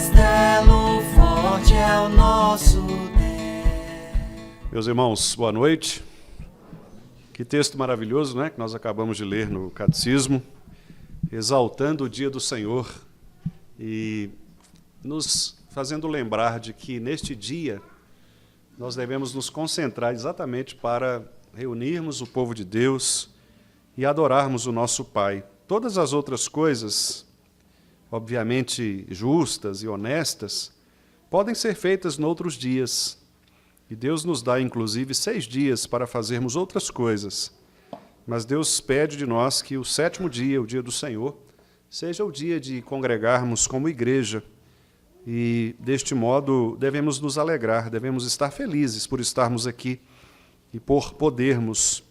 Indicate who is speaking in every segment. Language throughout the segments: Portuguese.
Speaker 1: castelo forte é o nosso Deus.
Speaker 2: Meus irmãos, boa noite. Que texto maravilhoso, né, que nós acabamos de ler no Catecismo, exaltando o dia do Senhor e nos fazendo lembrar de que neste dia nós devemos nos concentrar exatamente para reunirmos o povo de Deus e adorarmos o nosso Pai. Todas as outras coisas, obviamente justas e honestas, podem ser feitas noutros dias. E Deus nos dá, inclusive, 6 dias para fazermos outras coisas. Mas Deus pede de nós que o 7º dia, o dia do Senhor, seja o dia de congregarmos como igreja. E, deste modo, devemos nos alegrar, devemos estar felizes por estarmos aqui e por podermos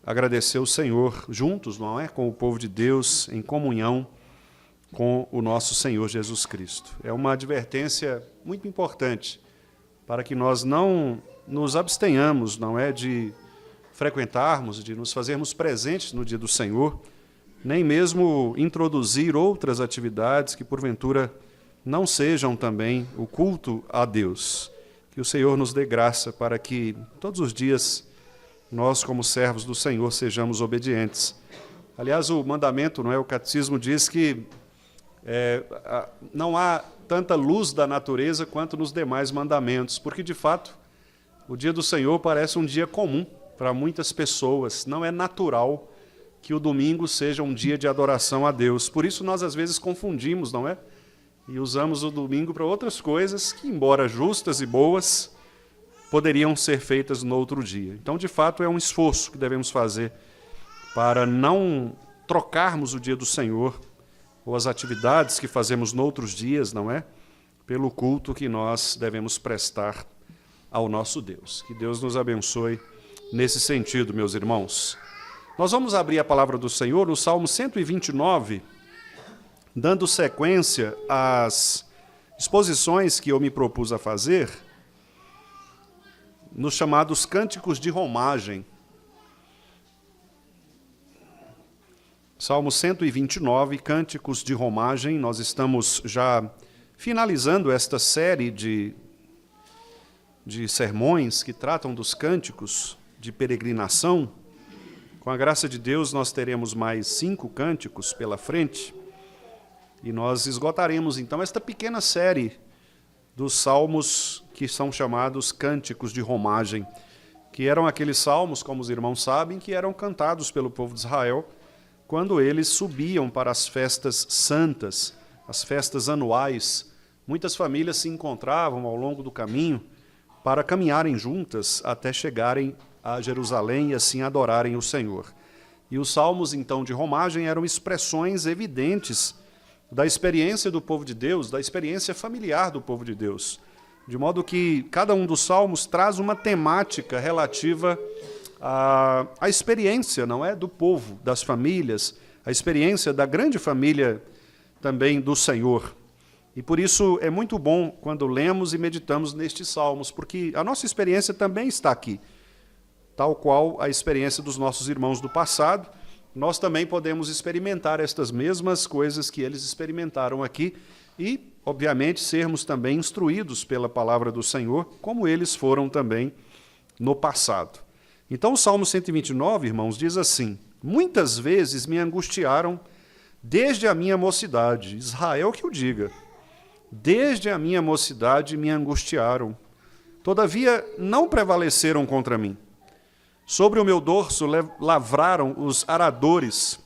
Speaker 2: agradecer ao Senhor juntos, não é? Com o povo de Deus, em comunhão com o nosso Senhor Jesus Cristo. É uma advertência muito importante para que nós não nos abstenhamos, não é, de frequentarmos, de nos fazermos presentes no dia do Senhor, nem mesmo introduzir outras atividades que, porventura, não sejam também o culto a Deus. Que o Senhor nos dê graça para que todos os dias nós, como servos do Senhor, sejamos obedientes. Aliás, o mandamento, não é? O Catecismo diz que não há tanta luz da natureza quanto nos demais mandamentos, porque, de fato, o dia do Senhor parece um dia comum para muitas pessoas. Não é natural que o domingo seja um dia de adoração a Deus. Por isso, nós, às vezes, confundimos, não é? E usamos o domingo para outras coisas que, embora justas e boas, poderiam ser feitas no outro dia. Então, de fato, é um esforço que devemos fazer para não trocarmos o dia do Senhor ou as atividades que fazemos noutros dias, não é? Pelo culto que nós devemos prestar ao nosso Deus. Que Deus nos abençoe nesse sentido, meus irmãos. Nós vamos abrir a palavra do Senhor no Salmo 129, dando sequência às exposições que eu me propus a fazer nos chamados cânticos de romagem. Salmo 129, Cânticos de Romagem. Nós estamos já finalizando esta série de sermões que tratam dos cânticos de peregrinação. Com a graça de Deus, nós teremos mais 5 cânticos pela frente e nós esgotaremos, então, esta pequena série dos salmos que são chamados Cânticos de Romagem, que eram aqueles salmos, como os irmãos sabem, que eram cantados pelo povo de Israel quando eles subiam para as festas santas, as festas anuais. Muitas famílias se encontravam ao longo do caminho para caminharem juntas até chegarem a Jerusalém e assim adorarem o Senhor. E os salmos, então, de romagem eram expressões evidentes da experiência do povo de Deus, da experiência familiar do povo de Deus. De modo que cada um dos salmos traz uma temática relativa a experiência, não é, do povo, das famílias, a experiência da grande família também do Senhor. E por isso é muito bom quando lemos e meditamos nestes salmos, porque a nossa experiência também está aqui, tal qual a experiência dos nossos irmãos do passado. Nós também podemos experimentar estas mesmas coisas que eles experimentaram aqui e, obviamente, sermos também instruídos pela palavra do Senhor, como eles foram também no passado. Então, o Salmo 129, irmãos, diz assim: muitas vezes me angustiaram desde a minha mocidade. Israel que o diga. Desde a minha mocidade me angustiaram. Todavia não prevaleceram contra mim. Sobre o meu dorso lavraram os aradores.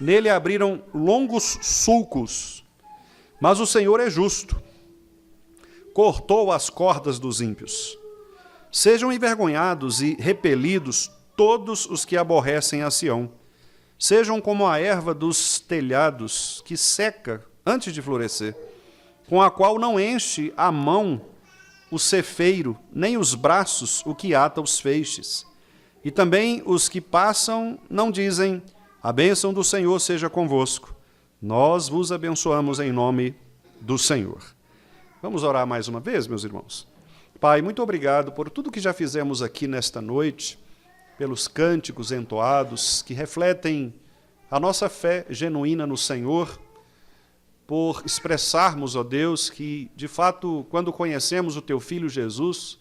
Speaker 2: Nele abriram longos sulcos. Mas o Senhor é justo. Cortou as cordas dos ímpios. Sejam envergonhados e repelidos todos os que aborrecem a Sião. Sejam como a erva dos telhados, que seca antes de florescer, com a qual não enche a mão o cefeiro, nem os braços o que ata os feixes. E também os que passam não dizem: a bênção do Senhor seja convosco. Nós vos abençoamos em nome do Senhor. Vamos orar mais uma vez, meus irmãos? Pai, muito obrigado por tudo que já fizemos aqui nesta noite, pelos cânticos entoados que refletem a nossa fé genuína no Senhor, por expressarmos, ó Deus, que, de fato, quando conhecemos o Teu Filho Jesus,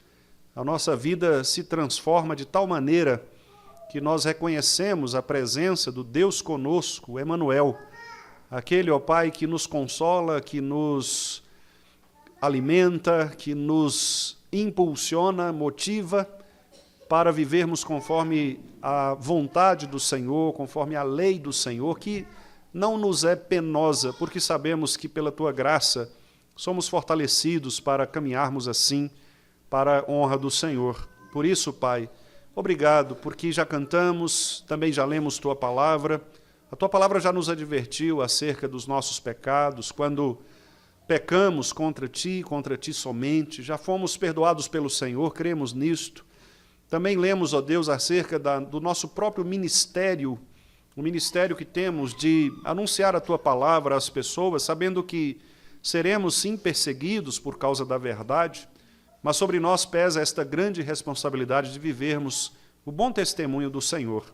Speaker 2: a nossa vida se transforma de tal maneira que nós reconhecemos a presença do Deus conosco, Emanuel, aquele, ó Pai, que nos consola, que nos alimenta, que nos impulsiona, motiva para vivermos conforme a vontade do Senhor, conforme a lei do Senhor, que não nos é penosa, porque sabemos que pela Tua graça somos fortalecidos para caminharmos assim para a honra do Senhor. Por isso, Pai, obrigado, porque já cantamos, também já lemos Tua palavra. A Tua palavra já nos advertiu acerca dos nossos pecados, quando pecamos contra Ti somente, já fomos perdoados pelo Senhor, cremos nisto. Também lemos, ó Deus, acerca do nosso próprio ministério, o ministério que temos de anunciar a Tua palavra às pessoas, sabendo que seremos sim perseguidos por causa da verdade, mas sobre nós pesa esta grande responsabilidade de vivermos o bom testemunho do Senhor.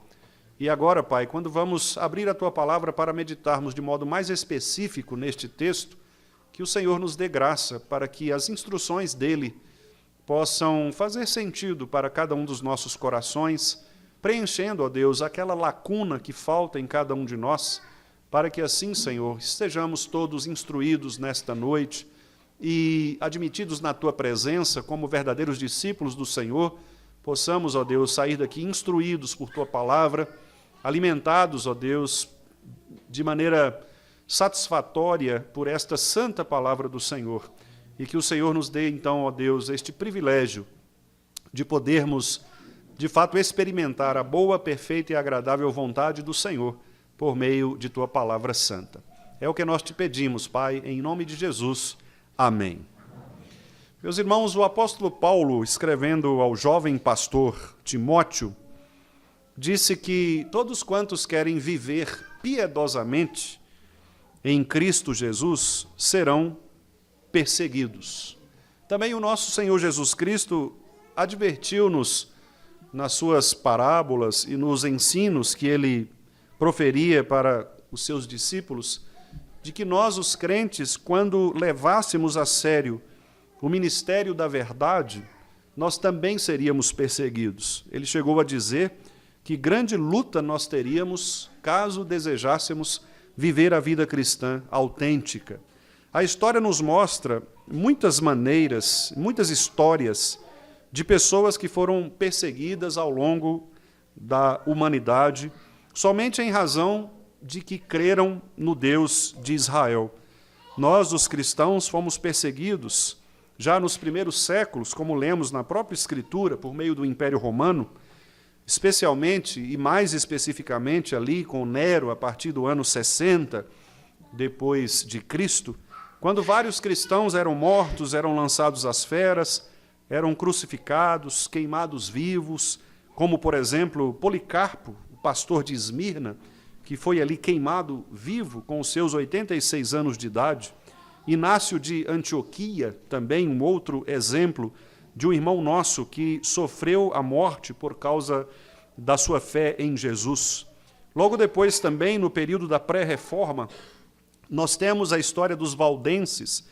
Speaker 2: E agora, Pai, quando vamos abrir a Tua palavra para meditarmos de modo mais específico neste texto, que o Senhor nos dê graça para que as instruções dele possam fazer sentido para cada um dos nossos corações, preenchendo, ó Deus, aquela lacuna que falta em cada um de nós, para que assim, Senhor, estejamos todos instruídos nesta noite e admitidos na Tua presença como verdadeiros discípulos do Senhor, possamos, ó Deus, sair daqui instruídos por Tua palavra, alimentados, ó Deus, de maneira satisfatória por esta santa palavra do Senhor. E que o Senhor nos dê, então, ó Deus, este privilégio de podermos, de fato, experimentar a boa, perfeita e agradável vontade do Senhor por meio de Tua palavra santa. É o que nós te pedimos, Pai, em nome de Jesus. Amém. Meus irmãos, o apóstolo Paulo, escrevendo ao jovem pastor Timóteo, disse que todos quantos querem viver piedosamente em Cristo Jesus serão perseguidos. Também o nosso Senhor Jesus Cristo advertiu-nos nas suas parábolas e nos ensinos que ele proferia para os seus discípulos, de que nós, os crentes, quando levássemos a sério o ministério da verdade, nós também seríamos perseguidos. Ele chegou a dizer que grande luta nós teríamos caso desejássemos viver a vida cristã autêntica. A história nos mostra muitas maneiras, muitas histórias de pessoas que foram perseguidas ao longo da humanidade, somente em razão de que creram no Deus de Israel. Nós, os cristãos, fomos perseguidos já nos primeiros séculos, como lemos na própria Escritura, por meio do Império Romano, especialmente e mais especificamente ali com Nero, a partir do ano 60 depois de Cristo, quando vários cristãos eram mortos, eram lançados às feras, eram crucificados, queimados vivos, como, por exemplo, Policarpo, o pastor de Esmirna, que foi ali queimado vivo com os seus 86 anos de idade. Inácio de Antioquia, também um outro exemplo de um irmão nosso que sofreu a morte por causa da sua fé em Jesus. Logo depois, também, no período da pré-reforma, nós temos a história dos valdenses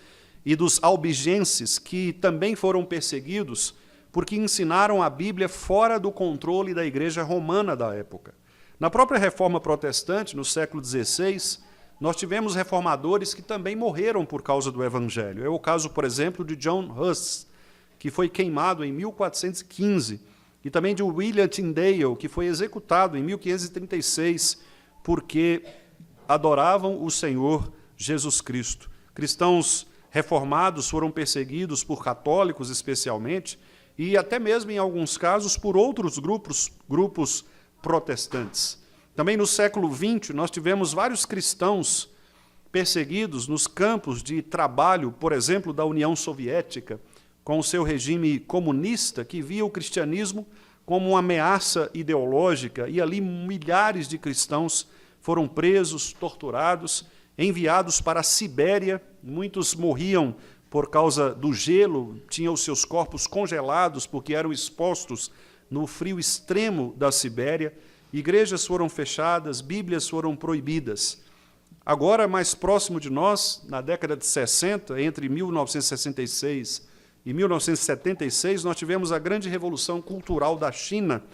Speaker 2: e dos albigenses, que também foram perseguidos porque ensinaram a Bíblia fora do controle da igreja romana da época. Na própria reforma protestante, no século XVI, nós tivemos reformadores que também morreram por causa do Evangelho. É o caso, por exemplo, de John Huss, que foi queimado em 1415, e também de William Tyndale, que foi executado em 1536, porque adoravam o Senhor Jesus Cristo. Cristãos reformados foram perseguidos por católicos, especialmente, e até mesmo, em alguns casos, por outros grupos protestantes. Também no século XX, nós tivemos vários cristãos perseguidos nos campos de trabalho, por exemplo, da União Soviética, com o seu regime comunista, que via o cristianismo como uma ameaça ideológica, e ali milhares de cristãos foram presos, torturados, enviados para a Sibéria. Muitos morriam por causa do gelo, tinham os seus corpos congelados porque eram expostos no frio extremo da Sibéria. Igrejas foram fechadas, Bíblias foram proibidas. Agora, mais próximo de nós, na década de 60, entre 1966 e 1976, nós tivemos a grande revolução cultural da China,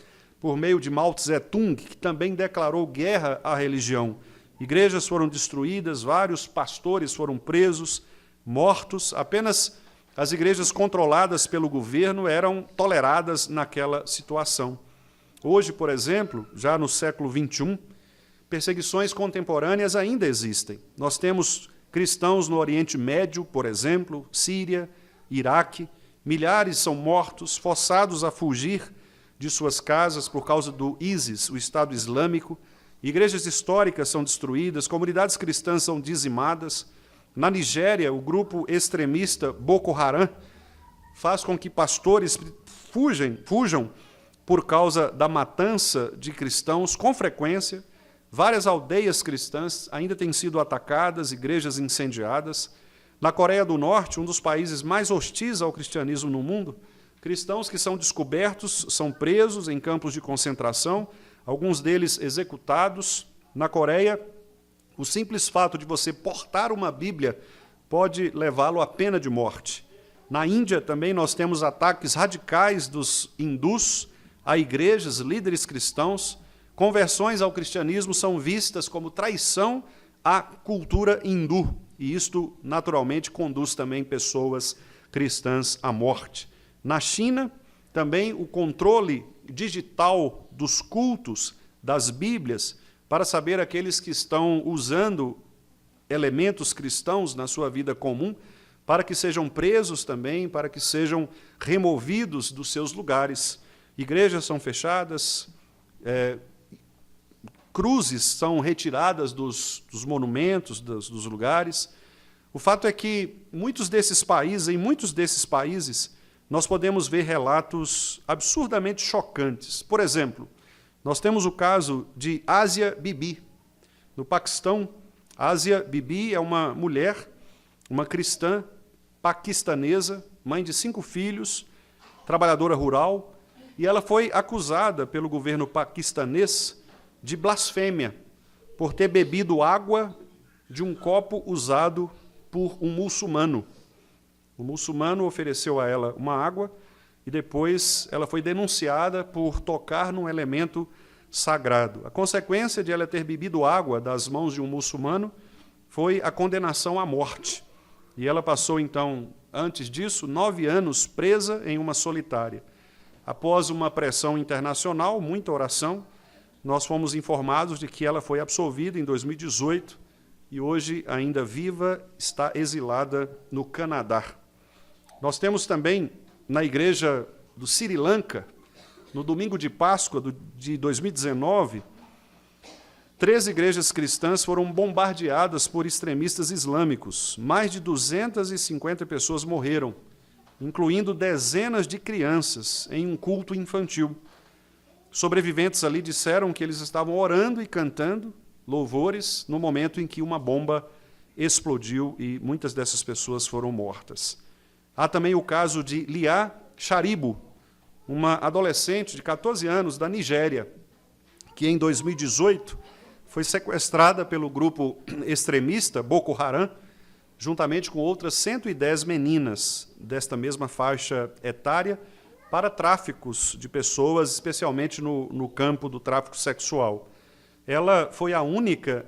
Speaker 2: por meio de Mao Tse-tung, que também declarou guerra à religião. Igrejas foram destruídas, vários pastores foram presos, mortos. Apenas as igrejas controladas pelo governo eram toleradas naquela situação. Hoje, por exemplo, já no século XXI, perseguições contemporâneas ainda existem. Nós temos cristãos no Oriente Médio, por exemplo, Síria, Iraque. Milhares são mortos, forçados a fugir de suas casas por causa do ISIS, o Estado Islâmico. Igrejas históricas são destruídas, comunidades cristãs são dizimadas. Na Nigéria, o grupo extremista Boko Haram faz com que pastores fujam por causa da matança de cristãos com frequência. Várias aldeias cristãs ainda têm sido atacadas, igrejas incendiadas. Na Coreia do Norte, um dos países mais hostis ao cristianismo no mundo, cristãos que são descobertos, são presos em campos de concentração, alguns deles executados. Na Coreia, o simples fato de você portar uma Bíblia pode levá-lo à pena de morte. Na Índia também nós temos ataques radicais dos hindus a igrejas, líderes cristãos. Conversões ao cristianismo são vistas como traição à cultura hindu, e isto naturalmente conduz também pessoas cristãs à morte. Na China, também o controle digital dos cultos das Bíblias, para saber aqueles que estão usando elementos cristãos na sua vida comum, para que sejam presos também, para que sejam removidos dos seus lugares. Igrejas são fechadas, cruzes são retiradas dos monumentos, dos lugares. O fato é que em muitos desses países, nós podemos ver relatos absurdamente chocantes. Por exemplo, nós temos o caso de Asia Bibi. No Paquistão, Asia Bibi é uma mulher, uma cristã paquistanesa, mãe de 5 filhos, trabalhadora rural, e ela foi acusada pelo governo paquistanês de blasfêmia, por ter bebido água de um copo usado por um muçulmano. O muçulmano ofereceu a ela uma água e depois ela foi denunciada por tocar num elemento sagrado. A consequência de ela ter bebido água das mãos de um muçulmano foi a condenação à morte. E ela passou, então, antes disso, 9 anos presa em uma solitária. Após uma pressão internacional, muita oração, nós fomos informados de que ela foi absolvida em 2018 e hoje, ainda viva, está exilada no Canadá. Nós temos também, na igreja do Sri Lanka, no domingo de Páscoa de 2019, 3 igrejas cristãs foram bombardeadas por extremistas islâmicos. Mais de 250 pessoas morreram, incluindo dezenas de crianças, em um culto infantil. Sobreviventes ali disseram que eles estavam orando e cantando louvores no momento em que uma bomba explodiu e muitas dessas pessoas foram mortas. Há também o caso de Lia Sharibu, uma adolescente de 14 anos da Nigéria, que em 2018 foi sequestrada pelo grupo extremista Boko Haram, juntamente com outras 110 meninas desta mesma faixa etária, para tráficos de pessoas, especialmente no campo do tráfico sexual. Ela foi a única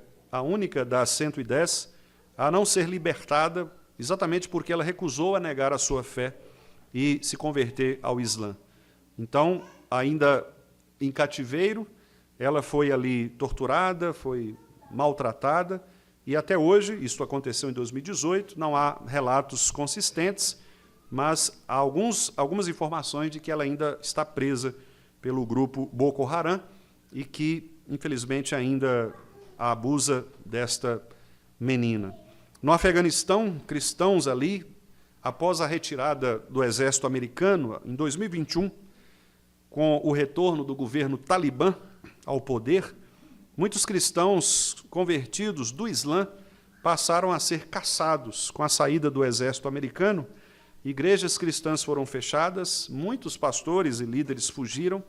Speaker 2: das 110 a não ser libertada, exatamente porque ela recusou a negar a sua fé e se converter ao Islã. Então, ainda em cativeiro, ela foi ali torturada, foi maltratada, e até hoje, isso aconteceu em 2018, não há relatos consistentes, mas há algumas informações de que ela ainda está presa pelo grupo Boko Haram e que, infelizmente, ainda abusa desta menina. No Afeganistão, cristãos ali, após a retirada do exército americano, em 2021, com o retorno do governo Talibã ao poder, muitos cristãos convertidos do Islã passaram a ser caçados com a saída do exército americano. Igrejas cristãs foram fechadas, muitos pastores e líderes fugiram,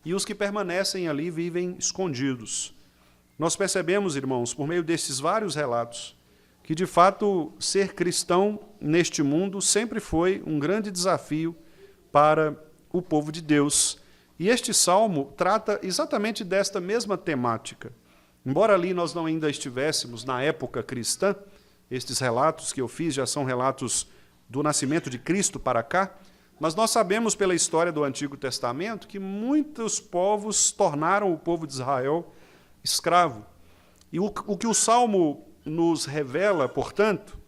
Speaker 2: e os que permanecem ali vivem escondidos. nós percebemos, irmãos, por meio desses vários relatos, que, de fato, ser cristão neste mundo sempre foi um grande desafio para o povo de Deus. E este salmo trata exatamente desta mesma temática. Embora ali nós não ainda estivéssemos na época cristã, estes relatos que eu fiz já são relatos do nascimento de Cristo para cá, mas nós sabemos pela história do Antigo Testamento que muitos povos tornaram o povo de Israel escravo. E o que o Salmo nos revela, portanto,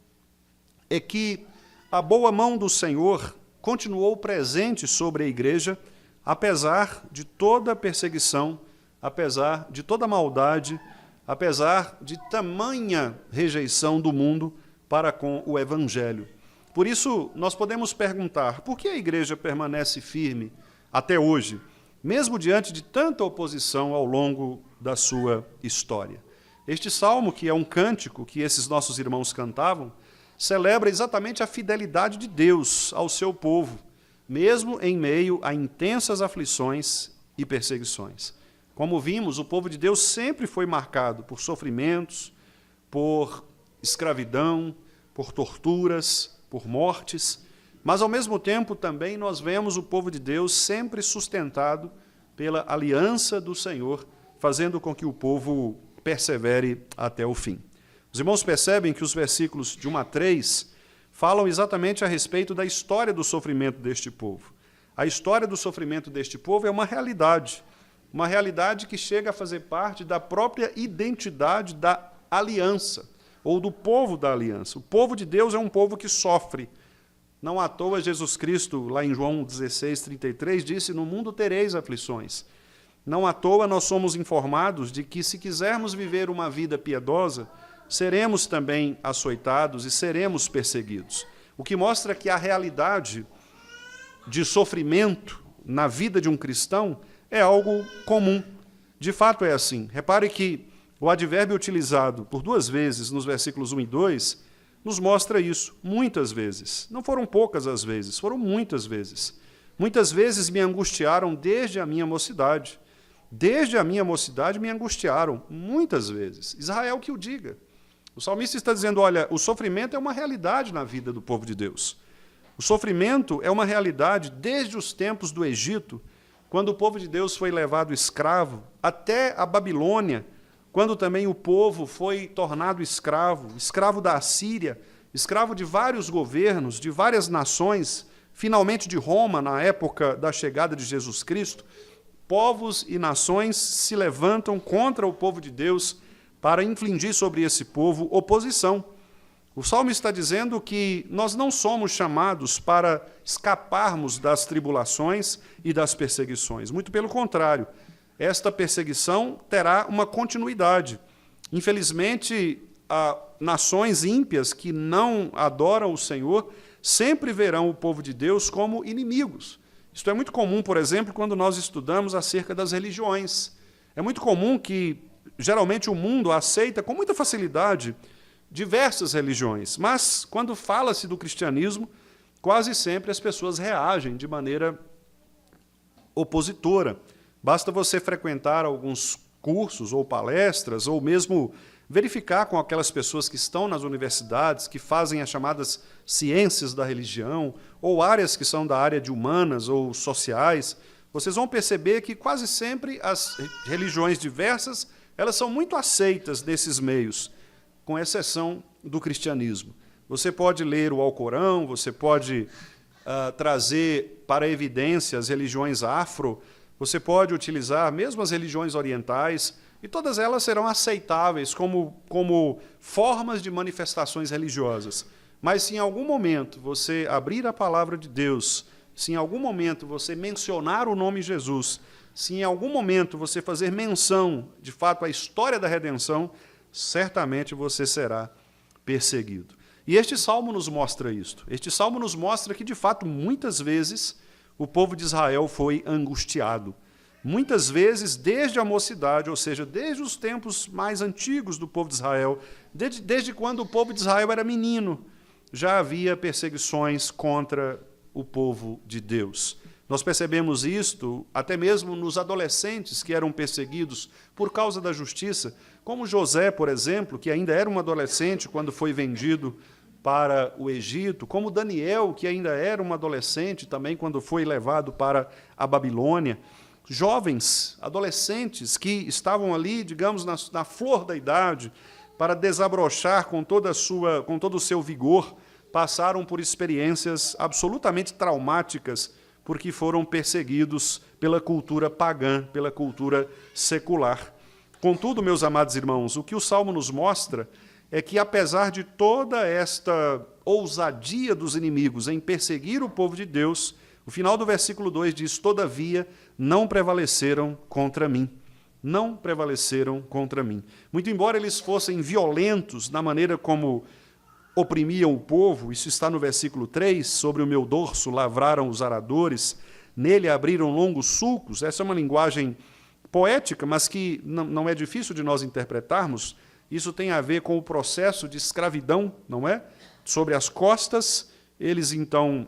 Speaker 2: é que a boa mão do Senhor continuou presente sobre a igreja, apesar de toda perseguição, apesar de toda maldade, apesar de tamanha rejeição do mundo para com o Evangelho. Por isso, nós podemos perguntar, por que a igreja permanece firme até hoje, mesmo diante de tanta oposição ao longo da sua história? Este salmo, que é um cântico que esses nossos irmãos cantavam, celebra exatamente a fidelidade de Deus ao seu povo, mesmo em meio a intensas aflições e perseguições. Como vimos, o povo de Deus sempre foi marcado por sofrimentos, por escravidão, por torturas, por mortes, mas, ao mesmo tempo, também nós vemos o povo de Deus sempre sustentado pela aliança do Senhor, fazendo com que o povo persevere até o fim. Os irmãos percebem que os versículos de 1 a 3 falam exatamente a respeito da história do sofrimento deste povo. A história do sofrimento deste povo é uma realidade que chega a fazer parte da própria identidade da aliança, ou do povo da aliança. O povo de Deus é um povo que sofre. Não à toa Jesus Cristo, lá em João 16:33, disse: "No mundo tereis aflições". Não à toa nós somos informados de que, se quisermos viver uma vida piedosa, seremos também açoitados e seremos perseguidos. O que mostra que a realidade de sofrimento na vida de um cristão é algo comum. De fato é assim. Repare que o advérbio utilizado por 2 vezes nos versículos 1 e 2 nos mostra isso, muitas vezes. Não foram poucas as vezes, foram muitas vezes. Muitas vezes me angustiaram desde a minha mocidade. Desde a minha mocidade me angustiaram, muitas vezes. Israel que o diga. O salmista está dizendo, olha, o sofrimento é uma realidade na vida do povo de Deus. O sofrimento é uma realidade desde os tempos do Egito, quando o povo de Deus foi levado escravo, até a Babilônia, quando também o povo foi tornado escravo, escravo da Assíria, escravo de vários governos, de várias nações, finalmente de Roma, na época da chegada de Jesus Cristo. Povos e nações se levantam contra o povo de Deus para infligir sobre esse povo oposição. O Salmo está dizendo que nós não somos chamados para escaparmos das tribulações e das perseguições. Muito pelo contrário, esta perseguição terá uma continuidade. Infelizmente, nações ímpias que não adoram o Senhor sempre verão o povo de Deus como inimigos. Isto é muito comum, por exemplo, quando nós estudamos acerca das religiões. É muito comum que, geralmente, o mundo aceita com muita facilidade diversas religiões, mas, quando fala-se do cristianismo, quase sempre as pessoas reagem de maneira opositora. Basta você frequentar alguns cursos ou palestras, ou mesmo verificar com aquelas pessoas que estão nas universidades, que fazem as chamadas ciências da religião, ou áreas que são da área de humanas ou sociais, vocês vão perceber que quase sempre as religiões diversas, elas são muito aceitas nesses meios, com exceção do cristianismo. Você pode ler o Alcorão, você pode trazer para evidência as religiões afro, você pode utilizar mesmo as religiões orientais, e todas elas serão aceitáveis como formas de manifestações religiosas. Mas se em algum momento você abrir a palavra de Deus, se em algum momento você mencionar o nome Jesus, se em algum momento você fazer menção, de fato, à história da redenção, certamente você será perseguido. E este salmo nos mostra isto. Este salmo nos mostra que, de fato, muitas vezes o povo de Israel foi angustiado. Muitas vezes, desde a mocidade, ou seja, desde os tempos mais antigos do povo de Israel, desde quando o povo de Israel era menino, já havia perseguições contra o povo de Deus. Nós percebemos isto até mesmo nos adolescentes que eram perseguidos por causa da justiça, como José, por exemplo, que ainda era um adolescente quando foi vendido para o Egito, como Daniel, que ainda era um adolescente também quando foi levado para a Babilônia. Jovens, adolescentes que estavam ali, digamos, na flor da idade, para desabrochar com todo o seu vigor, passaram por experiências absolutamente traumáticas, porque foram perseguidos pela cultura pagã, pela cultura secular. Contudo, meus amados irmãos, o que o Salmo nos mostra é que, apesar de toda esta ousadia dos inimigos em perseguir o povo de Deus, o final do versículo 2 diz: todavia, não prevaleceram contra mim. Não prevaleceram contra mim. Muito embora eles fossem violentos na maneira como oprimiam o povo, isso está no versículo 3, sobre o meu dorso lavraram os aradores, nele abriram longos sulcos. Essa é uma linguagem poética, mas que não é difícil de nós interpretarmos. Isso tem a ver com o processo de escravidão, não é? Sobre as costas, eles então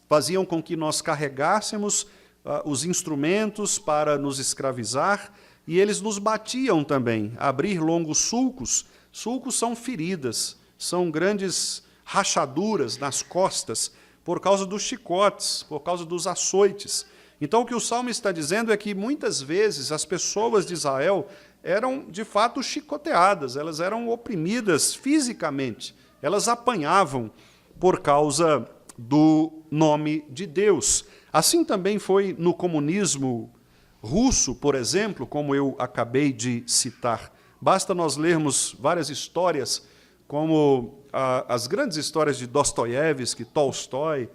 Speaker 2: faziam com que nós carregássemos os instrumentos para nos escravizar, e eles nos batiam também, abrir longos sulcos. Sulcos são feridas, são grandes rachaduras nas costas, por causa dos chicotes, por causa dos açoites. Então, o que o Salmo está dizendo é que, muitas vezes, as pessoas de Israel eram, de fato, chicoteadas, elas eram oprimidas fisicamente, elas apanhavam por causa do nome de Deus. Assim também foi no comunismo russo, por exemplo, como eu acabei de citar. Basta nós lermos várias histórias, como as grandes histórias de Dostoiévski, Tolstói,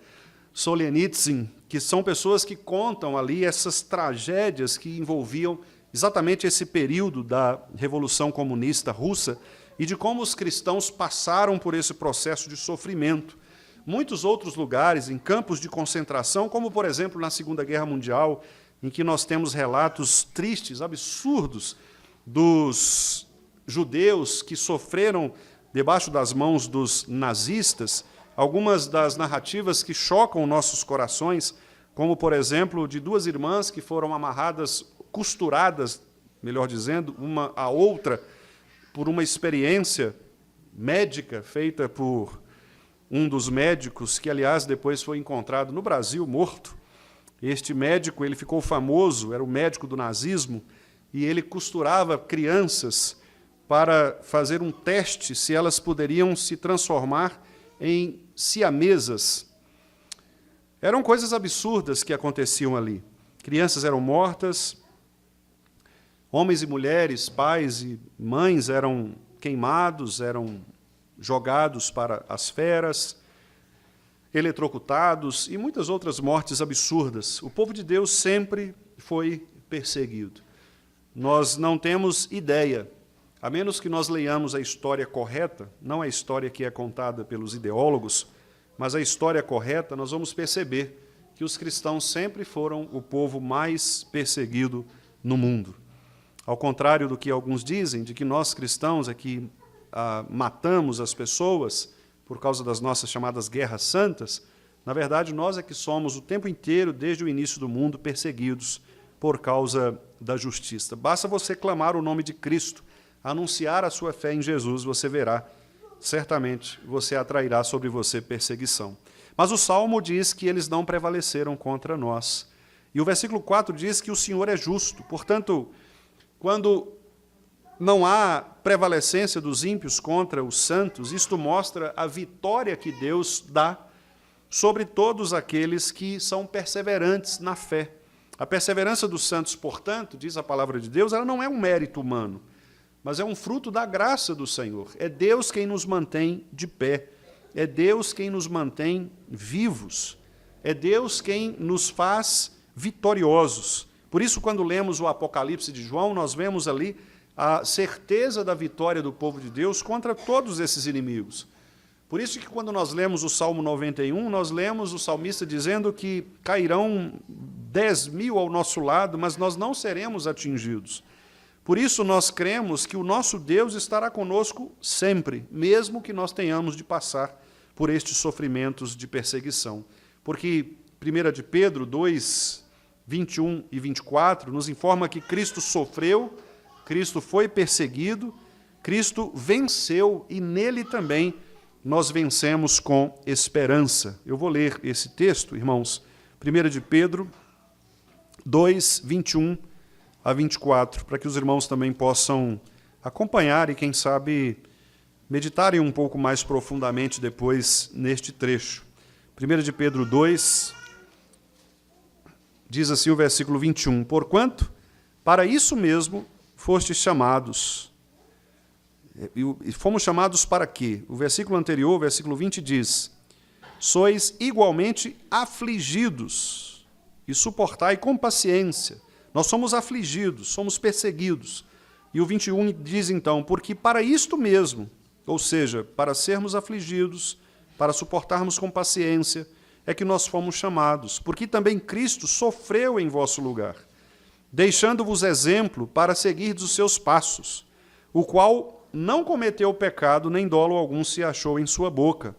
Speaker 2: Solzhenitsyn, que são pessoas que contam ali essas tragédias que envolviam exatamente esse período da Revolução Comunista Russa e de como os cristãos passaram por esse processo de sofrimento. Muitos outros lugares, em campos de concentração, como, por exemplo, na Segunda Guerra Mundial, em que nós temos relatos tristes, absurdos, dos judeus que sofreram debaixo das mãos dos nazistas, algumas das narrativas que chocam nossos corações, como, por exemplo, de duas irmãs que foram amarradas, costuradas, melhor dizendo, uma à outra, por uma experiência médica feita por um dos médicos, que, aliás, depois foi encontrado no Brasil, morto. Este médico, ele ficou famoso, era o médico do nazismo, e ele costurava crianças para fazer um teste se elas poderiam se transformar em siamesas. Eram coisas absurdas que aconteciam ali. Crianças eram mortas, homens e mulheres, pais e mães eram queimados, eram jogados para as feras, eletrocutados e muitas outras mortes absurdas. O povo de Deus sempre foi perseguido. Nós não temos ideia, a menos que nós leiamos a história correta, não a história que é contada pelos ideólogos, mas a história correta, nós vamos perceber que os cristãos sempre foram o povo mais perseguido no mundo. Ao contrário do que alguns dizem, de que nós cristãos aqui matamos as pessoas por causa das nossas chamadas guerras santas, na verdade, nós é que somos o tempo inteiro, desde o início do mundo, perseguidos por causa da justiça. Basta você clamar o nome de Cristo, anunciar a sua fé em Jesus, você verá, certamente, você atrairá sobre você perseguição. Mas o Salmo diz que eles não prevaleceram contra nós. E o versículo 4 diz que o Senhor é justo. Portanto, quando não há prevalecência dos ímpios contra os santos, isto mostra a vitória que Deus dá sobre todos aqueles que são perseverantes na fé. A perseverança dos santos, portanto, diz a palavra de Deus, ela não é um mérito humano, mas é um fruto da graça do Senhor. É Deus quem nos mantém de pé, é Deus quem nos mantém vivos, é Deus quem nos faz vitoriosos. Por isso, quando lemos o Apocalipse de João, nós vemos ali a certeza da vitória do povo de Deus contra todos esses inimigos. Por isso que quando nós lemos o Salmo 91, nós lemos o salmista dizendo que cairão 10.000 ao nosso lado, mas nós não seremos atingidos. Por isso nós cremos que o nosso Deus estará conosco sempre, mesmo que nós tenhamos de passar por estes sofrimentos de perseguição. Porque 1 de Pedro 2, 21 e 24, nos informa que Cristo sofreu, Cristo foi perseguido, Cristo venceu e nele também nós vencemos com esperança. Eu vou ler esse texto, irmãos, 1 de Pedro 2, 21 a 24, para que os irmãos também possam acompanhar e, quem sabe, meditarem um pouco mais profundamente depois neste trecho. 1 de Pedro 2, diz assim o versículo 21, porquanto, para isso mesmo fostes chamados. E fomos chamados para quê? O versículo anterior, o versículo 20, diz, sois igualmente afligidos e suportai com paciência. Nós somos afligidos, somos perseguidos. E o 21 diz então, porque para isto mesmo, ou seja, para sermos afligidos, para suportarmos com paciência, é que nós fomos chamados, porque também Cristo sofreu em vosso lugar, deixando-vos exemplo para seguirdes os seus passos, o qual não cometeu pecado, nem dolo algum se achou em sua boca.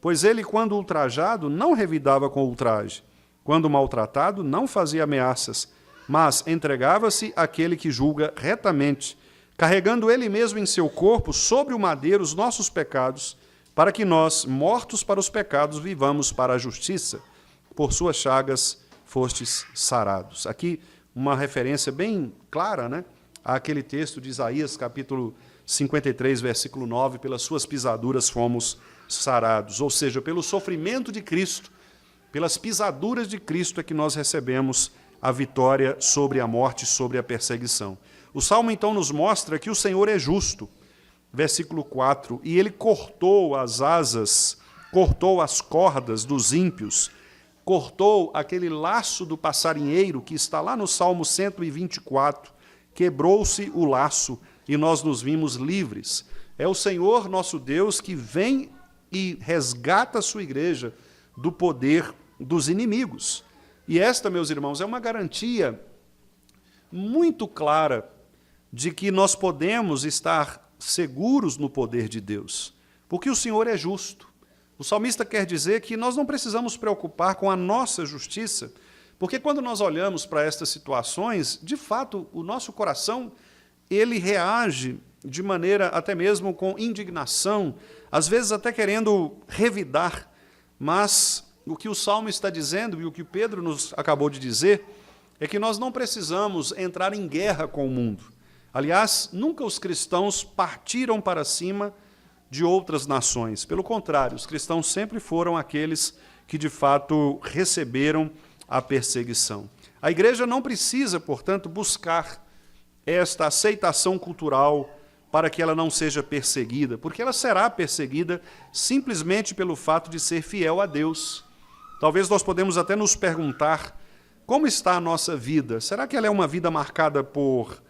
Speaker 2: Pois ele, quando ultrajado, não revidava com ultraje. Quando maltratado, não fazia ameaças, mas entregava-se àquele que julga retamente, carregando ele mesmo em seu corpo, sobre o madeiro, os nossos pecados, para que nós, mortos para os pecados, vivamos para a justiça. Por suas chagas fostes sarados. Aqui uma referência bem clara, né, àquele texto de Isaías, capítulo 53, versículo 9, pelas suas pisaduras fomos sarados. Ou seja, pelo sofrimento de Cristo, pelas pisaduras de Cristo é que nós recebemos a vitória sobre a morte, sobre a perseguição. O Salmo, então, nos mostra que o Senhor é justo. Versículo 4, e ele cortou as asas, cortou as cordas dos ímpios, cortou aquele laço do passarinheiro que está lá no Salmo 124, quebrou-se o laço, e nós nos vimos livres. É o Senhor nosso Deus que vem e resgata a sua igreja do poder dos inimigos. E esta, meus irmãos, é uma garantia muito clara de que nós podemos estar seguros no poder de Deus, porque o Senhor é justo. O salmista quer dizer que nós não precisamos preocupar com a nossa justiça, porque quando nós olhamos para estas situações, de fato, o nosso coração ele reage de maneira até mesmo com indignação, às vezes até querendo revidar, mas o que o Salmo está dizendo e o que Pedro nos acabou de dizer é que nós não precisamos entrar em guerra com o mundo. Aliás, nunca os cristãos partiram para cima de outras nações. Pelo contrário, os cristãos sempre foram aqueles que de fato receberam a perseguição. A igreja não precisa, portanto, buscar esta aceitação cultural para que ela não seja perseguida, porque ela será perseguida simplesmente pelo fato de ser fiel a Deus. Talvez nós podemos até nos perguntar como está a nossa vida. Será que ela é uma vida marcada por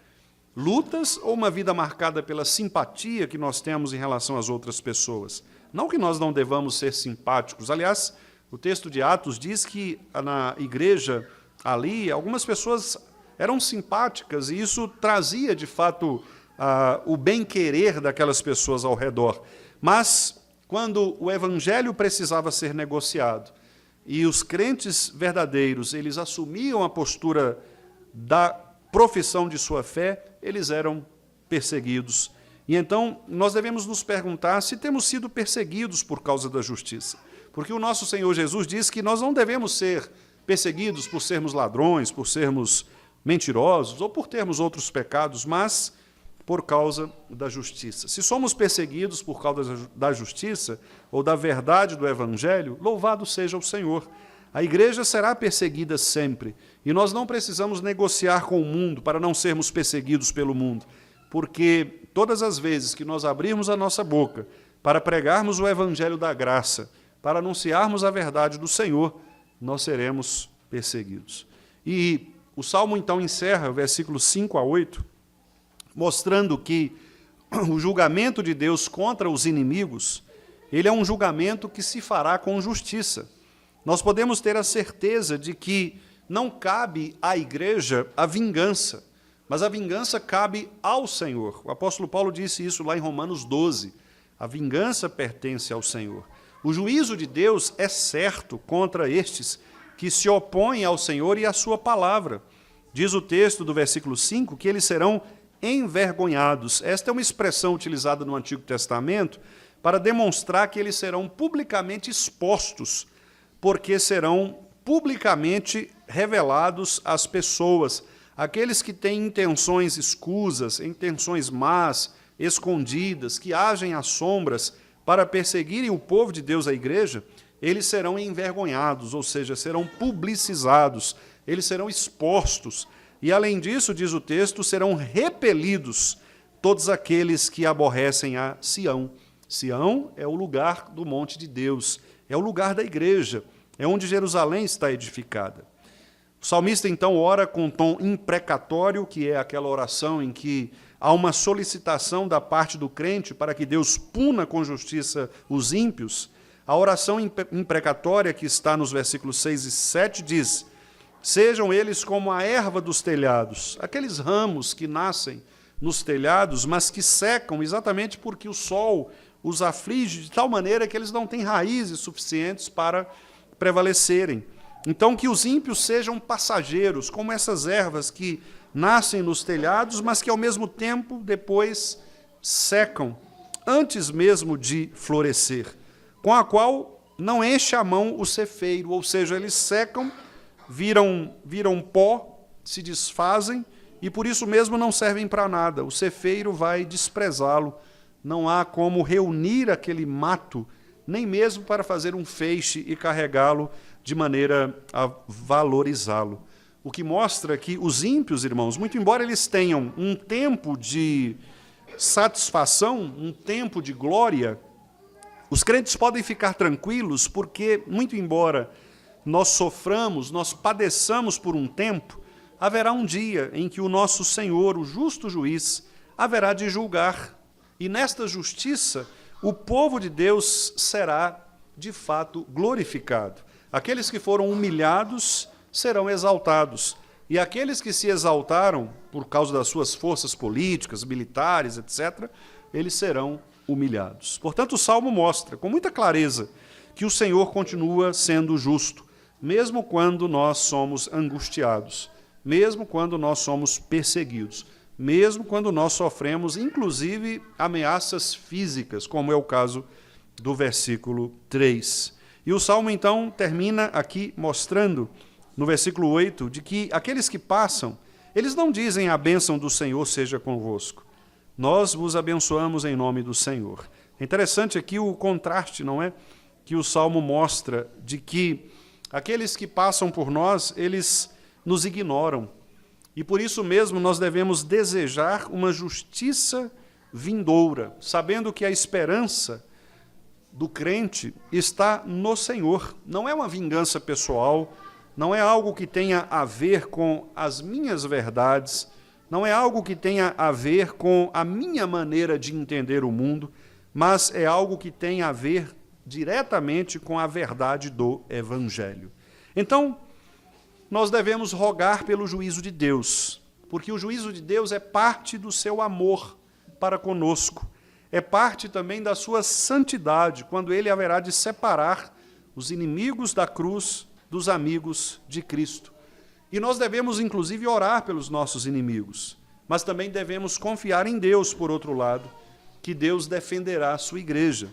Speaker 2: lutas ou uma vida marcada pela simpatia que nós temos em relação às outras pessoas? Não que nós não devamos ser simpáticos. Aliás, o texto de Atos diz que na igreja ali, algumas pessoas eram simpáticas e isso trazia, de fato, o bem-querer daquelas pessoas ao redor. Mas, quando o evangelho precisava ser negociado e os crentes verdadeiros eles assumiam a postura da profissão de sua fé, eles eram perseguidos. E então, nós devemos nos perguntar se temos sido perseguidos por causa da justiça. Porque o nosso Senhor Jesus diz que nós não devemos ser perseguidos por sermos ladrões, por sermos mentirosos ou por termos outros pecados, mas por causa da justiça. Se somos perseguidos por causa da justiça ou da verdade do Evangelho, louvado seja o Senhor. A igreja será perseguida sempre e nós não precisamos negociar com o mundo para não sermos perseguidos pelo mundo, porque todas as vezes que nós abrirmos a nossa boca para pregarmos o Evangelho da graça, para anunciarmos a verdade do Senhor, nós seremos perseguidos. E o Salmo, então, encerra, versículos 5 a 8, mostrando que o julgamento de Deus contra os inimigos, ele é um julgamento que se fará com justiça. Nós podemos ter a certeza de que não cabe à igreja a vingança, mas a vingança cabe ao Senhor. O apóstolo Paulo disse isso lá em Romanos 12. A vingança pertence ao Senhor. O juízo de Deus é certo contra estes que se opõem ao Senhor e à sua palavra. Diz o texto do versículo 5 que eles serão envergonhados. Esta é uma expressão utilizada no Antigo Testamento para demonstrar que eles serão publicamente expostos, porque serão publicamente revelados às pessoas. Aqueles que têm intenções escusas, intenções más, escondidas, que agem às sombras para perseguirem o povo de Deus, a igreja, eles serão envergonhados, ou seja, serão publicizados, eles serão expostos. E, além disso, diz o texto, serão repelidos todos aqueles que aborrecem a Sião. Sião é o lugar do monte de Deus, é o lugar da igreja, é onde Jerusalém está edificada. O salmista, então, ora com um tom imprecatório, que é aquela oração em que há uma solicitação da parte do crente para que Deus puna com justiça os ímpios. A oração imprecatória, que está nos versículos 6 e 7, diz: sejam eles como a erva dos telhados, aqueles ramos que nascem nos telhados, mas que secam exatamente porque o sol os aflige de tal maneira que eles não têm raízes suficientes para prevalecerem. Então, que os ímpios sejam passageiros, como essas ervas que nascem nos telhados, mas que, ao mesmo tempo, depois secam, antes mesmo de florescer, com a qual não enche a mão o cefeiro, ou seja, eles secam, viram pó, se desfazem, e por isso mesmo não servem para nada. O cefeiro vai desprezá-lo. Não há como reunir aquele mato, nem mesmo para fazer um feixe e carregá-lo de maneira a valorizá-lo. O que mostra que os ímpios, irmãos, muito embora eles tenham um tempo de satisfação, um tempo de glória, os crentes podem ficar tranquilos, porque, muito embora nós soframos, nós padeçamos por um tempo, haverá um dia em que o nosso Senhor, o justo juiz, haverá de julgar. E nesta justiça, o povo de Deus será, de fato, glorificado. Aqueles que foram humilhados serão exaltados. E aqueles que se exaltaram por causa das suas forças políticas, militares, etc., eles serão humilhados. Portanto, o Salmo mostra, com muita clareza, que o Senhor continua sendo justo, mesmo quando nós somos angustiados, mesmo quando nós somos perseguidos, mesmo quando nós sofremos, inclusive, ameaças físicas, como é o caso do versículo 3. E o Salmo, então, termina aqui mostrando, no versículo 8, de que aqueles que passam, eles não dizem a bênção do Senhor seja convosco. Nós vos abençoamos em nome do Senhor. É interessante aqui o contraste, não é? Que o Salmo mostra de que aqueles que passam por nós, eles nos ignoram. E por isso mesmo nós devemos desejar uma justiça vindoura, sabendo que a esperança do crente está no Senhor. Não é uma vingança pessoal, não é algo que tenha a ver com as minhas verdades, não é algo que tenha a ver com a minha maneira de entender o mundo, mas é algo que tem a ver diretamente com a verdade do Evangelho. Então, nós devemos rogar pelo juízo de Deus, porque o juízo de Deus é parte do seu amor para conosco, é parte também da sua santidade, quando ele haverá de separar os inimigos da cruz dos amigos de Cristo. E nós devemos, inclusive, orar pelos nossos inimigos, mas também devemos confiar em Deus, por outro lado, que Deus defenderá a sua igreja.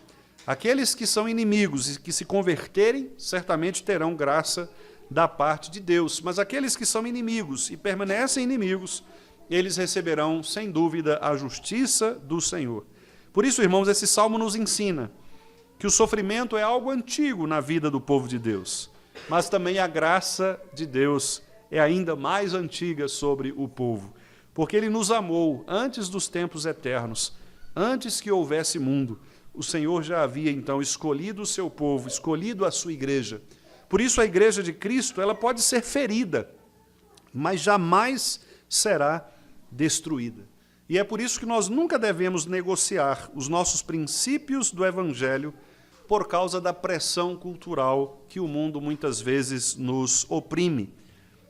Speaker 2: Aqueles que são inimigos e que se converterem, certamente terão graça da parte de Deus, mas aqueles que são inimigos e permanecem inimigos, eles receberão, sem dúvida, a justiça do Senhor. Por isso, irmãos, esse salmo nos ensina que o sofrimento é algo antigo na vida do povo de Deus, mas também a graça de Deus é ainda mais antiga sobre o povo, porque ele nos amou antes dos tempos eternos, antes que houvesse mundo. O Senhor já havia, então, escolhido o seu povo, escolhido a sua igreja. Por isso, a igreja de Cristo, ela pode ser ferida, mas jamais será destruída. E é por isso que nós nunca devemos negociar os nossos princípios do Evangelho por causa da pressão cultural que o mundo muitas vezes nos oprime.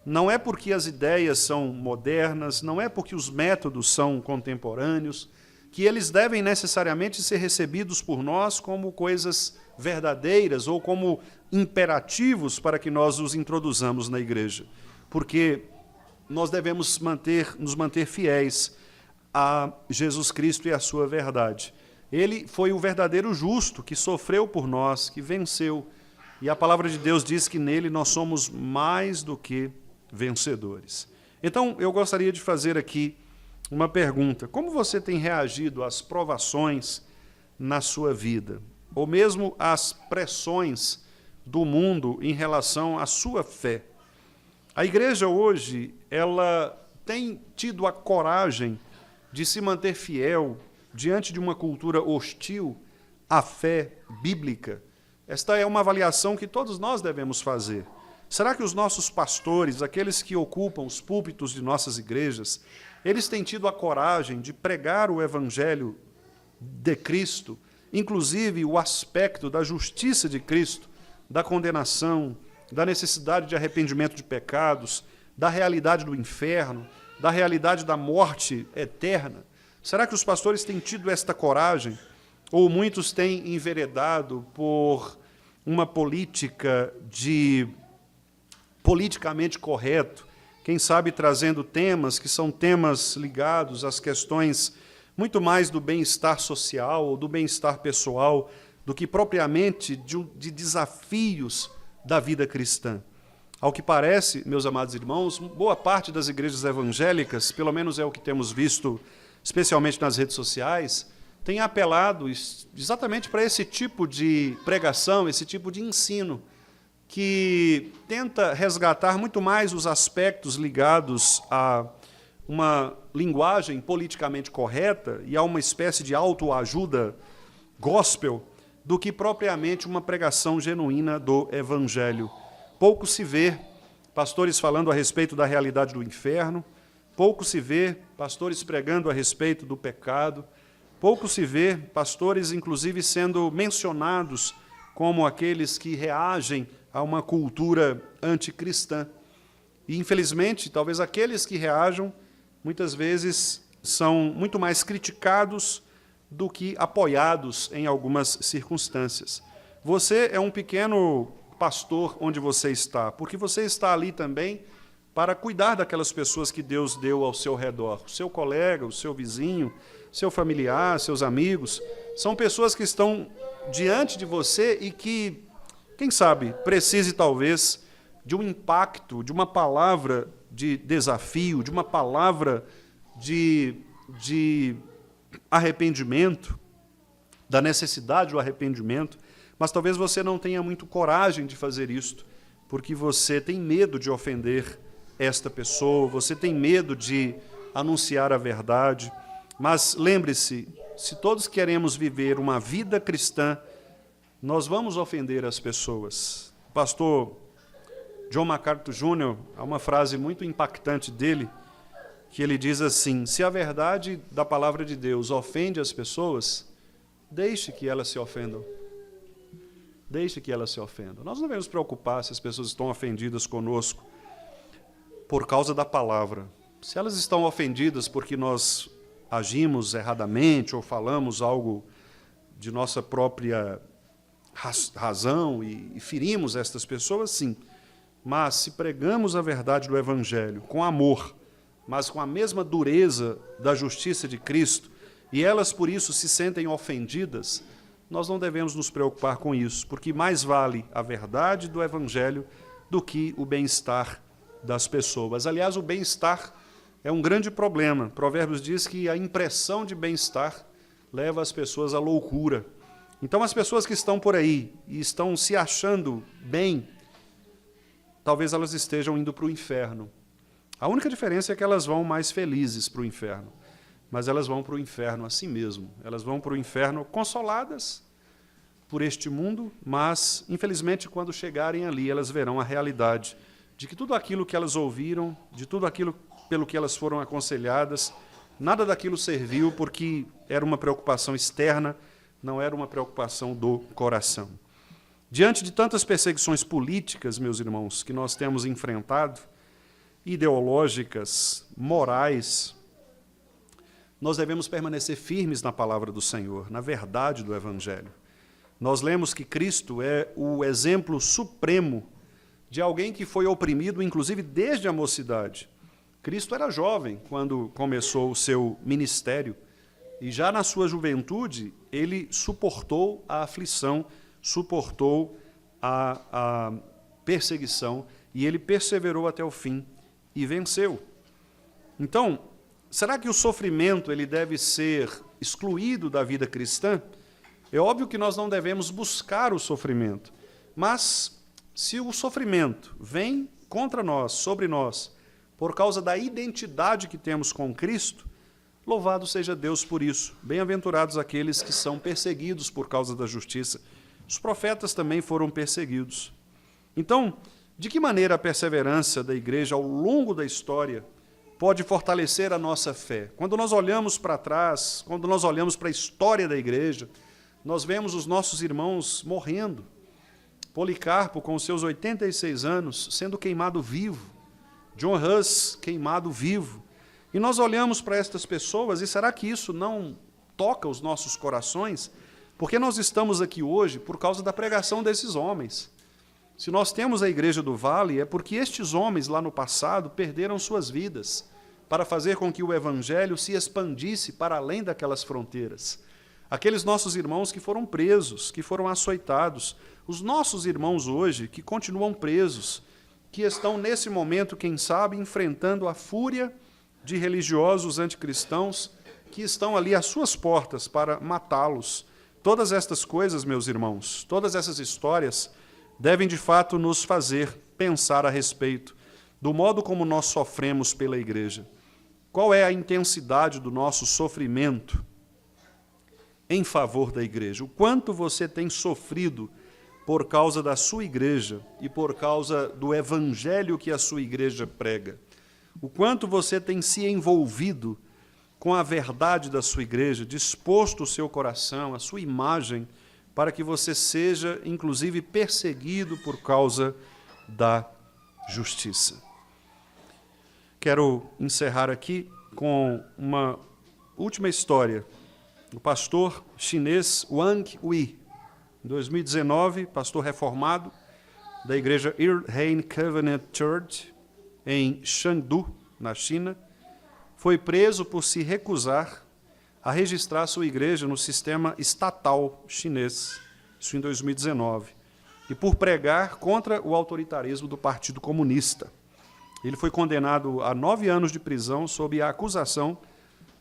Speaker 2: Não é porque as ideias são modernas, não é porque os métodos são contemporâneos, que eles devem necessariamente ser recebidos por nós como coisas verdadeiras ou como imperativos para que nós os introduzamos na igreja. Porque nós devemos nos manter fiéis a Jesus Cristo e a sua verdade. Ele foi o verdadeiro justo que sofreu por nós, que venceu. E a palavra de Deus diz que nele nós somos mais do que vencedores. Então, eu gostaria de fazer aqui uma pergunta. Como você tem reagido às provações na sua vida? Ou mesmo às pressões do mundo em relação à sua fé? A igreja hoje, ela tem tido a coragem de se manter fiel diante de uma cultura hostil à fé bíblica? Esta é uma avaliação que todos nós devemos fazer. Será que os nossos pastores, aqueles que ocupam os púlpitos de nossas igrejas, eles têm tido a coragem de pregar o evangelho de Cristo, inclusive o aspecto da justiça de Cristo, da condenação, da necessidade de arrependimento de pecados, da realidade do inferno, da realidade da morte eterna? Será que os pastores têm tido esta coragem? Ou muitos têm enveredado por uma política de politicamente correto, quem sabe trazendo temas que são temas ligados às questões muito mais do bem-estar social ou do bem-estar pessoal, do que propriamente de desafios da vida cristã? Ao que parece, meus amados irmãos, boa parte das igrejas evangélicas, pelo menos é o que temos visto, especialmente nas redes sociais, tem apelado exatamente para esse tipo de pregação, esse tipo de ensino, que tenta resgatar muito mais os aspectos ligados a uma linguagem politicamente correta e a uma espécie de autoajuda gospel, do que propriamente uma pregação genuína do Evangelho. Pouco se vê pastores falando a respeito da realidade do inferno, pouco se vê pastores pregando a respeito do pecado, pouco se vê pastores, inclusive, sendo mencionados como aqueles que reagem a uma cultura anticristã. E, infelizmente, talvez aqueles que reajam, muitas vezes, são muito mais criticados do que apoiados em algumas circunstâncias. Você é um pequeno pastor onde você está, porque você está ali também para cuidar daquelas pessoas que Deus deu ao seu redor. O seu colega, o seu vizinho, seu familiar, seus amigos, são pessoas que estão diante de você e que, quem sabe, precise talvez de um impacto, de uma palavra de desafio, de uma palavra de arrependimento, da necessidade do arrependimento, mas talvez você não tenha muito coragem de fazer isto, porque você tem medo de ofender esta pessoa, você tem medo de anunciar a verdade. Mas lembre-se, se todos queremos viver uma vida cristã, nós vamos ofender as pessoas. O pastor John MacArthur Jr., há uma frase muito impactante dele, que ele diz assim: se a verdade da palavra de Deus ofende as pessoas, deixe que elas se ofendam. Deixe que elas se ofendam. Nós não devemos nos preocupar se as pessoas estão ofendidas conosco por causa da palavra. Se elas estão ofendidas porque nós agimos erradamente ou falamos algo de nossa própria razão e ferimos estas pessoas, sim. Mas se pregamos a verdade do Evangelho com amor, mas com a mesma dureza da justiça de Cristo, e elas por isso se sentem ofendidas, nós não devemos nos preocupar com isso, porque mais vale a verdade do Evangelho do que o bem-estar das pessoas. Aliás, o bem-estar é um grande problema. Provérbios diz que a impressão de bem-estar leva as pessoas à loucura. Então, as pessoas que estão por aí e estão se achando bem, talvez elas estejam indo para o inferno. A única diferença é que elas vão mais felizes para o inferno, mas elas vão para o inferno a si mesmo. Elas vão para o inferno consoladas por este mundo, mas, infelizmente, quando chegarem ali, elas verão a realidade de que tudo aquilo que elas ouviram, de tudo aquilo pelo que elas foram aconselhadas, nada daquilo serviu porque era uma preocupação externa, não era uma preocupação do coração. Diante de tantas perseguições políticas, meus irmãos, que nós temos enfrentado, ideológicas, morais, nós devemos permanecer firmes na palavra do Senhor, na verdade do Evangelho. nós lemos que Cristo é o exemplo supremo de alguém que foi oprimido, inclusive desde a mocidade. Cristo era jovem quando começou o seu ministério, e já na sua juventude ele suportou a aflição, suportou a perseguição, e ele perseverou até o fim e venceu. Então, será que o sofrimento ele deve ser excluído da vida cristã? É óbvio que nós não devemos buscar o sofrimento, mas se o sofrimento vem contra nós, sobre nós, por causa da identidade que temos com Cristo, louvado seja Deus por isso. Bem-aventurados aqueles que são perseguidos por causa da justiça. Os profetas também foram perseguidos. Então, de que maneira a perseverança da igreja ao longo da história pode fortalecer a nossa fé? Quando nós olhamos para trás, quando nós olhamos para a história da igreja, nós vemos os nossos irmãos morrendo. Policarpo, com seus 86 anos, sendo queimado vivo. John Hus, queimado vivo. E nós olhamos para estas pessoas, e será que isso não toca os nossos corações? Porque nós estamos aqui hoje por causa da pregação desses homens. Se nós temos a Igreja do Vale, é porque estes homens lá no passado perderam suas vidas para fazer com que o Evangelho se expandisse para além daquelas fronteiras. Aqueles nossos irmãos que foram presos, que foram açoitados, os nossos irmãos hoje que continuam presos, que estão nesse momento, quem sabe, enfrentando a fúria de religiosos anticristãos que estão ali às suas portas para matá-los. Todas estas coisas, meus irmãos, todas essas histórias devem de fato nos fazer pensar a respeito do modo como nós sofremos pela igreja. Qual é a intensidade do nosso sofrimento em favor da igreja? O quanto você tem sofrido por causa da sua igreja e por causa do evangelho que a sua igreja prega? O quanto você tem se envolvido com a verdade da sua igreja, disposto o seu coração, a sua imagem, para que você seja, inclusive, perseguido por causa da justiça. Quero encerrar aqui com uma última história. O pastor chinês Wang Hui, em 2019, pastor reformado da igreja Earl Covenant Church, em Chengdu, na China, foi preso por se recusar a registrar sua igreja no sistema estatal chinês, isso em 2019, e por pregar contra o autoritarismo do Partido Comunista. Ele foi condenado a 9 anos de prisão sob a acusação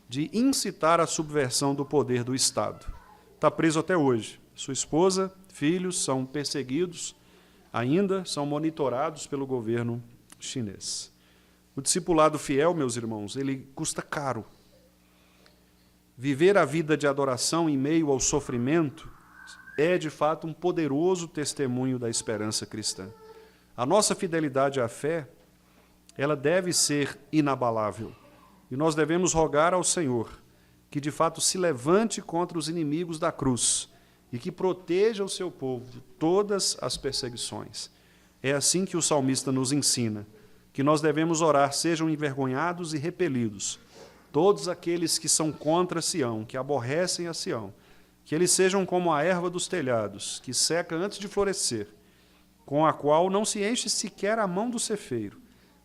Speaker 2: de incitar a subversão do poder do Estado. Está preso até hoje. Sua esposa, filhos são perseguidos, ainda são monitorados pelo governo chinês. O discipulado fiel, meus irmãos, ele custa caro. Viver a vida de adoração em meio ao sofrimento é, de fato, um poderoso testemunho da esperança cristã. A nossa fidelidade à fé, ela deve ser inabalável. E nós devemos rogar ao Senhor que, de fato, se levante contra os inimigos da cruz e que proteja o seu povo de todas as perseguições. É assim que o salmista nos ensina, que nós devemos orar, sejam envergonhados e repelidos todos aqueles que são contra Sião, que aborrecem a Sião, que eles sejam como a erva dos telhados, que seca antes de florescer, com a qual não se enche sequer a mão do cefeiro,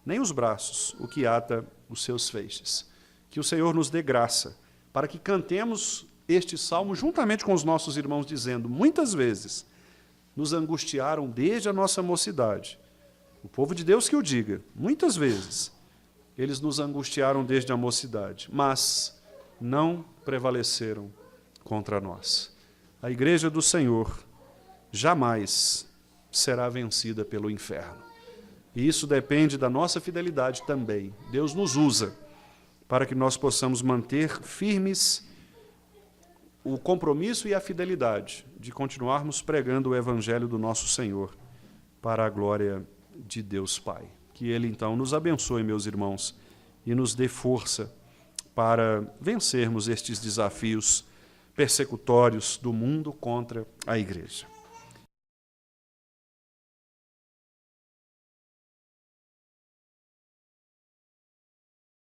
Speaker 2: nem os braços, o que ata os seus feixes. Que o Senhor nos dê graça, para que cantemos este salmo juntamente com os nossos irmãos, dizendo, muitas vezes nos angustiaram desde a nossa mocidade. O povo de Deus que o diga, muitas vezes eles nos angustiaram desde a mocidade, mas não prevaleceram contra nós. A igreja do Senhor jamais será vencida pelo inferno. E isso depende da nossa fidelidade também. Deus nos usa para que nós possamos manter firmes o compromisso e a fidelidade de continuarmos pregando o evangelho do nosso Senhor para a glória de Deus Pai. Que Ele, então, nos abençoe, meus irmãos, e nos dê força para vencermos estes desafios persecutórios do mundo contra a igreja.